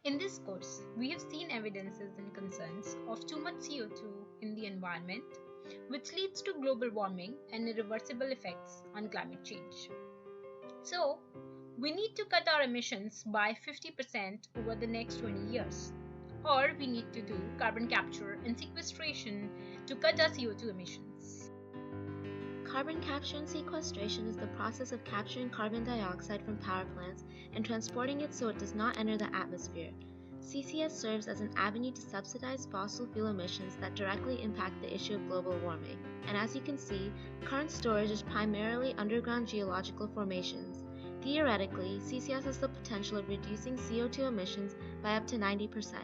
In this course, we have seen evidences and concerns of too much CO2 in the environment, which leads to global warming and irreversible effects on climate change. So, we need to cut our emissions by 50% over the next 20 years. Or we need to do carbon capture and sequestration to cut our CO2 emissions. Carbon capture and sequestration is the process of capturing carbon dioxide from power plants and transporting it so it does not enter the atmosphere. CCS serves as an avenue to subsidize fossil fuel emissions that directly impact the issue of global warming. And as you can see, current storage is primarily underground geological formations. Theoretically, CCS has the potential of reducing CO2 emissions by up to 90%.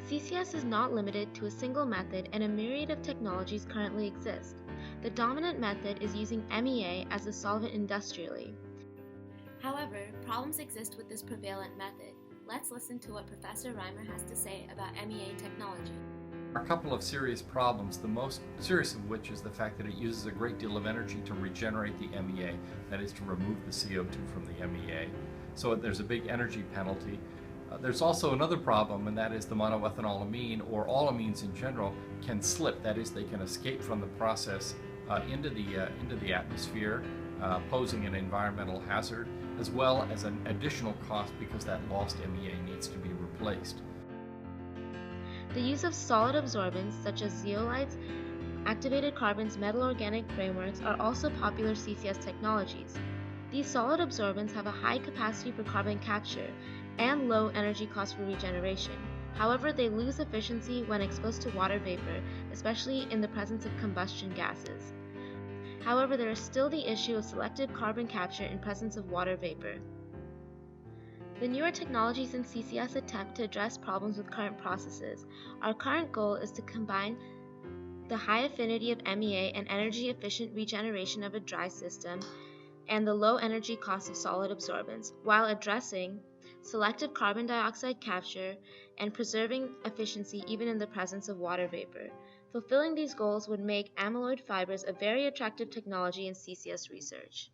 CCS is not limited to a single method, and a myriad of technologies currently exist. The dominant method is using MEA as a solvent industrially. However, problems exist with this prevalent method. Let's listen to what Professor Reimer has to say about MEA technology. There are a couple of serious problems, the most serious of which is the fact that it uses a great deal of energy to regenerate the MEA, that is to remove the CO2 from the MEA. So there's a big energy penalty. There's also another problem, and that is the monoethanolamine, or all amines in general, can slip. That is, they can escape from the process into the atmosphere, posing an environmental hazard, as well as an additional cost because that lost MEA needs to be replaced. The use of solid absorbents such as zeolites, activated carbons, metal organic frameworks are also popular CCS technologies. These solid absorbents have a high capacity for carbon capture and low energy cost for regeneration. However, they lose efficiency when exposed to water vapor, especially in the presence of combustion gases. However, there is still the issue of selective carbon capture in presence of water vapor. The newer technologies in CCS attempt to address problems with current processes. Our current goal is to combine the high affinity of MEA and energy efficient regeneration of a dry system and the low energy cost of solid absorbents, while addressing selective carbon dioxide capture and preserving efficiency even in the presence of water vapor. Fulfilling these goals would make amyloid fibers a very attractive technology in CCS research.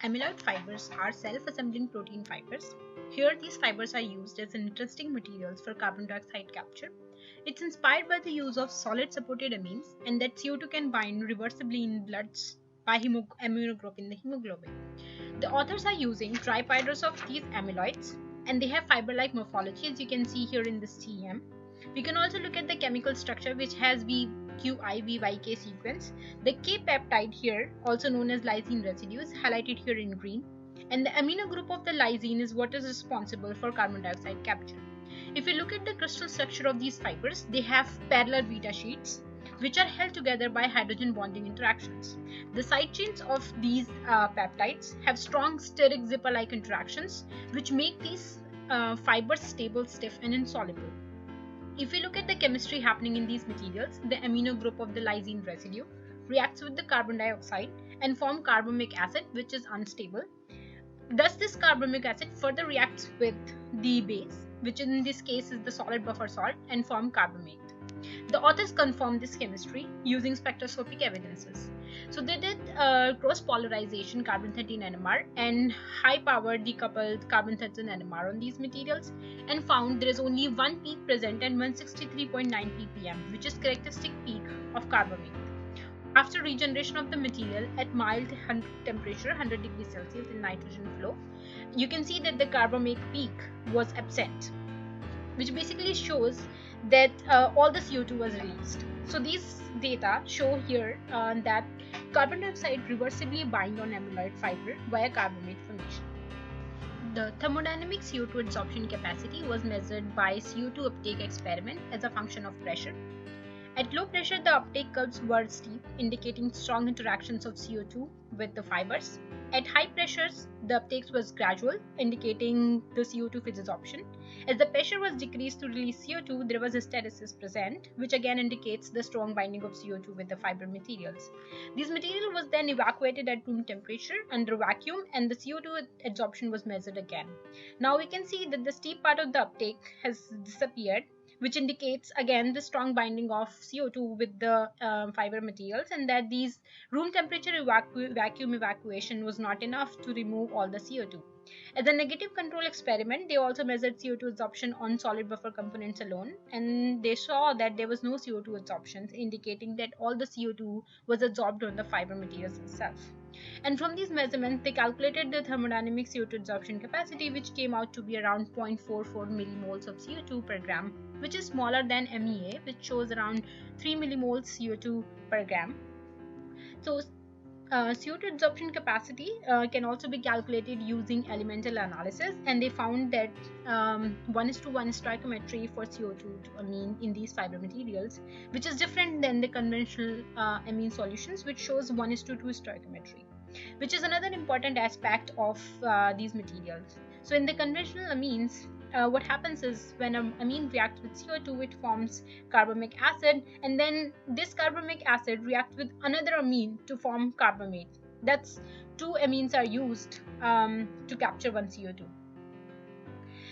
Amyloid fibers are self-assembling protein fibers. Here, these fibers are used as interesting materials for carbon dioxide capture. It's inspired by the use of solid-supported amines, and that CO2 can bind reversibly in bloods by immunogroup in the hemoglobin. The authors are using tripyders of these amyloids, and they have fiber-like morphology, as you can see here in this TEM. We can also look at the chemical structure, which has VQI-VYK sequence. The K peptide here, also known as lysine residues, highlighted here in green, and the amino group of the lysine is what is responsible for carbon dioxide capture. If you look at the crystal structure of these fibers, they have parallel beta sheets, which are held together by hydrogen bonding interactions. The side chains of these peptides have strong steric zipper-like interactions, which make these fibers stable, stiff, and insoluble. If we look at the chemistry happening in these materials, the amino group of the lysine residue reacts with the carbon dioxide and form carbamic acid, which is unstable. Thus, this carbamic acid further reacts with the base, which in this case is the solid buffer salt, and form carbamate. The authors confirmed this chemistry using spectroscopic evidences. So they did cross-polarization carbon-13 NMR and high-power decoupled carbon-13 NMR on these materials, and found there is only one peak present at 163.9 ppm, which is characteristic peak of carbamate. After regeneration of the material at mild temperature, 100 degrees Celsius in nitrogen flow, you can see that the carbamate peak was absent, which basically shows that all the CO2 was released. So these data show here that carbon dioxide reversibly bind on amyloid fiber via carbamate formation. The thermodynamic CO2 absorption capacity was measured by CO2 uptake experiment as a function of pressure. At low pressure, the uptake curves were steep, indicating strong interactions of CO2 with the fibers. At high pressures, the uptake was gradual, indicating the CO2 physisorption. As the pressure was decreased to release CO2, there was hysteresis present, which again indicates the strong binding of CO2 with the fiber materials. This material was then evacuated at room temperature under vacuum, and the CO2 adsorption was measured again. Now we can see that the steep part of the uptake has disappeared, which indicates again the strong binding of CO2 with the fiber materials, and that these room temperature vacuum evacuation was not enough to remove all the CO2. As a negative control experiment, they also measured CO2 absorption on solid buffer components alone, and they saw that there was no CO2 absorption, indicating that all the CO2 was absorbed on the fiber materials itself. And from these measurements, they calculated the thermodynamic CO2 absorption capacity, which came out to be around 0.44 millimoles of CO2 per gram, which is smaller than MEA, which shows around 3 millimoles CO2 per gram. So CO2 absorption capacity can also be calculated using elemental analysis, and they found that 1:1 stoichiometry for CO2 to amine in these fiber materials, which is different than the conventional amine solutions, which shows 1:2 stoichiometry, which is another important aspect of these materials. So in the conventional amines, what happens is when an amine reacts with CO2, it forms carbamic acid, and then this carbamic acid reacts with another amine to form carbamate. That's two amines are used to capture one CO2.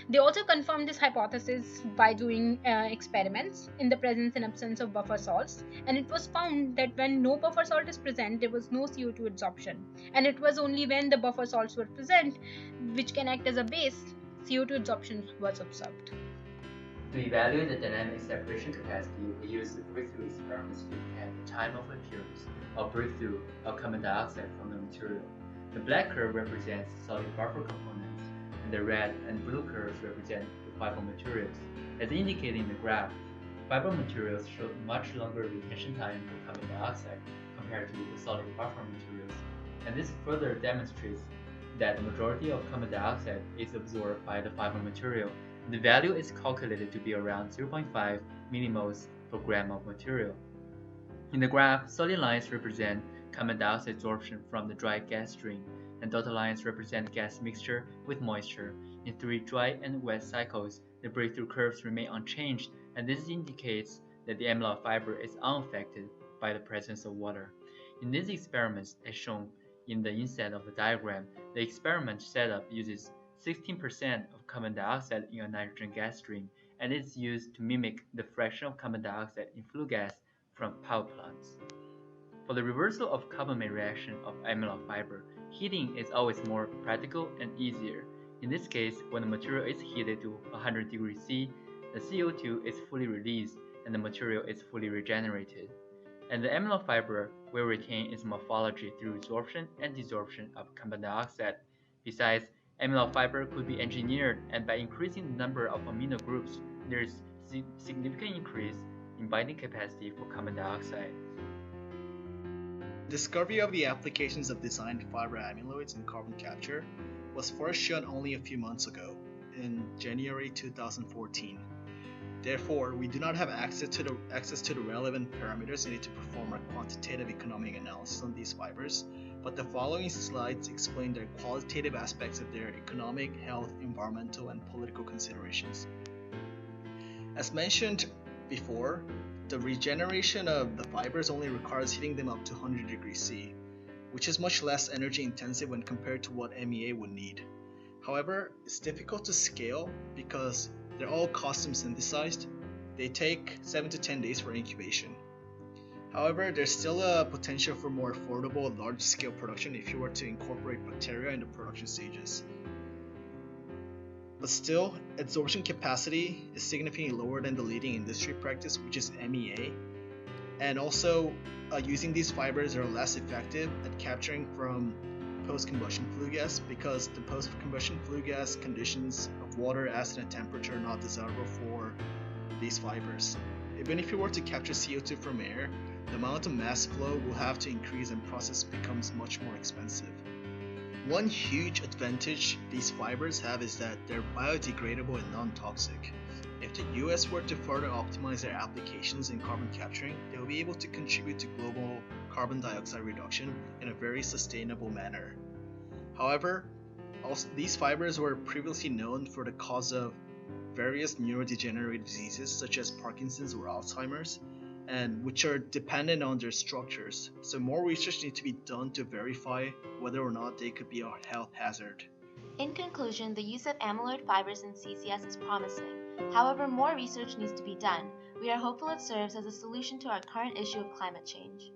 They also confirmed this hypothesis by doing experiments in the presence and absence of buffer salts, and it was found that when no buffer salt is present, there was no CO2 absorption, and it was only when the buffer salts were present, which can act as a base, CO2 absorption was observed. To evaluate the dynamic separation capacity, we used breakthrough experiments to detect the time of appearance or breakthrough of carbon dioxide from the material. The black curve represents solid buffer components, and the red and blue curves represent the fiber materials. As indicated in the graph, fiber materials show much longer retention time for carbon dioxide compared to the solid buffer materials, and this further demonstrates that the majority of carbon dioxide is absorbed by the fiber material. The value is calculated to be around 0.5 millimoles per gram of material. In the graph, solid lines represent carbon dioxide absorption from the dry gas stream, and dotted lines represent gas mixture with moisture. In 3 dry and wet cycles, the breakthrough curves remain unchanged, and this indicates that the amyloid fiber is unaffected by the presence of water. In these experiments, as shown in the inset of the diagram, the experiment setup uses 16% of carbon dioxide in a nitrogen gas stream, and is used to mimic the fraction of carbon dioxide in flue gas from power plants. For the reversal of carbamate reaction of amyloid fiber, heating is always more practical and easier. In this case, when the material is heated to 100 degrees C, the CO2 is fully released and the material is fully regenerated. And the amyloid fiber will retain its morphology through absorption and desorption of carbon dioxide. Besides, amyloid fiber could be engineered, and by increasing the number of amino groups, there is significant increase in binding capacity for carbon dioxide. Discovery of the applications of designed fiber amyloids in carbon capture was first shown only a few months ago, in January 2014. Therefore, we do not have access to the relevant parameters needed to perform a quantitative economic analysis on these fibers, but the following slides explain the qualitative aspects of their economic, health, environmental, and political considerations. As mentioned before, the regeneration of the fibers only requires heating them up to 100 degrees C, which is much less energy intensive when compared to what MEA would need. However, it's difficult to scale because they're all custom synthesized. They take 7 to 10 days for incubation. However, there's still a potential for more affordable, large-scale production if you were to incorporate bacteria in the production stages. But still, absorption capacity is significantly lower than the leading industry practice, which is MEA. And also, using these fibers are less effective at capturing from post-combustion flue gas because the post-combustion flue gas conditions of water, acid, and temperature are not desirable for these fibers. Even if you were to capture CO2 from air, the amount of mass flow will have to increase and process becomes much more expensive. One huge advantage these fibers have is that they're biodegradable and non-toxic. If the US were to further optimize their applications in carbon capturing, they will be able to contribute to global carbon dioxide reduction in a very sustainable manner. However, these fibers were previously known for the cause of various neurodegenerative diseases such as Parkinson's or Alzheimer's, and which are dependent on their structures. So more research needs to be done to verify whether or not they could be a health hazard. In conclusion, the use of amyloid fibers in CCS is promising. However, more research needs to be done. We are hopeful it serves as a solution to our current issue of climate change.